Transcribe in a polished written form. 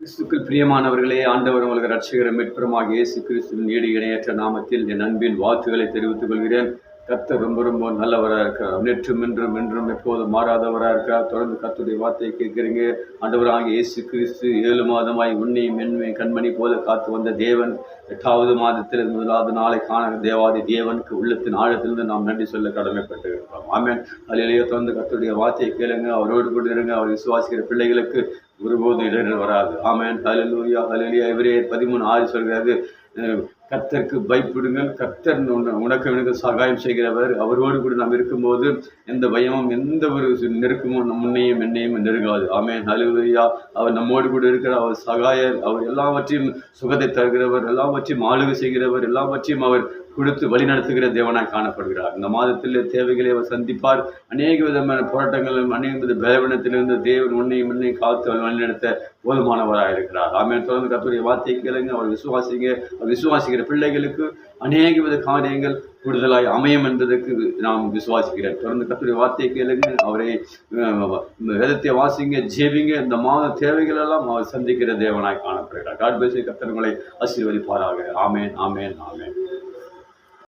கிறிஸ்துக்குள் பிரியமானவர்களே, ஆண்டவர் உங்களுக்கு ரட்சகரும் மீட்பருமாகிய இயேசு கிறிஸ்துவின் ஈடு இணையற்ற நாமத்தில் என் அன்பின் வாழ்த்துக்களை தெரிவித்துக் கொள்கிறேன். கர்த்தர் ரொம்ப நல்லவராக இருக்கிறார். நேற்றும் இன்றும் எப்போதும் மாறாதவராக இருக்கிறார். தொடர்ந்து கர்த்தருடைய வார்த்தையை கேட்கிறீங்க. ஆண்டவராகிய இயேசு கிறிஸ்து 7 மாதமாய் உன்னையும் மென்மை கண்மணி போல காத்து வந்த தேவன் 8வது மாதத்தில் 1வது நாளை காண தேவாதி தேவனுக்கு உள்ளத்தின் ஆழத்திலிருந்து நாம் நன்றி சொல்ல கடமைப்பட்டு இருக்கிறோம். ஆமென். அல்லேலூயா. தொடர்ந்து கர்த்தருடைய வார்த்தையை கேளுங்க. அவரோடு கூட இருங்க. அவர் விசுவாசிக்கிற பிள்ளைகளுக்கு ஒருபோதும் இடர்கள் வராது. ஆமென். அல்லேலூயா. அல்லேலூயா. எபிரேயர் 13:6 சொல்கிறது, கர்த்தருக்கு பயப்படுங்கள், கர்த்தர் உனக்கு எனக்கு சகாயம் செய்கிறவர். அவரோடு கூட நாம் இருக்கும்போது எந்த பயமும் எந்த ஒரு நெருக்கமும் முன்னையும் என்னையும் நெருங்காது. ஆமென். அல்லேலூயா. அவர் நம்மோடு கூட இருக்கிறார். அவர் சகாயர். அவர் எல்லாவற்றையும் சுகத்தை தருகிறவர், எல்லாவற்றையும் ஆளுகை செய்கிறவர், எல்லாவற்றையும் அவர் கொடுத்து வழிநடத்துகிற தேவனாய் காணப்படுகிறார். இந்த மாதத்தில் தேவைகளை அவர் சந்திப்பார். அநேக விதமான போராட்டங்களும் அநேக வித பலவீனத்திலிருந்து தேவன் உன்னையும் காத்து வழிநடத்த போதுமானவராக இருக்கிறார். ஆமென். தொடர்ந்து கர்த்தருடைய வார்த்தையை கேளுங்க. அவர் விசுவாசிக்கிற பிள்ளைகளுக்கு அநேக வித காரியங்கள் கூடுதலாய் அமையும் என்பதற்கு நாம் விசுவாசிக்கிறேன். தொடர்ந்து கர்த்தருடைய வார்த்தையை கேளுங்க. அவரை வேதத்தை வாசிங்க, ஜெபிங்க. இந்த மாத தேவைகள் எல்லாம் அவர் சந்திக்கிற தேவனாய் காணப்படுகிறார். God bless you. கர்த்தர் உங்களை ஆசீர்வதிப்பாராக. ஆமென். ஆமென். ஆமென்.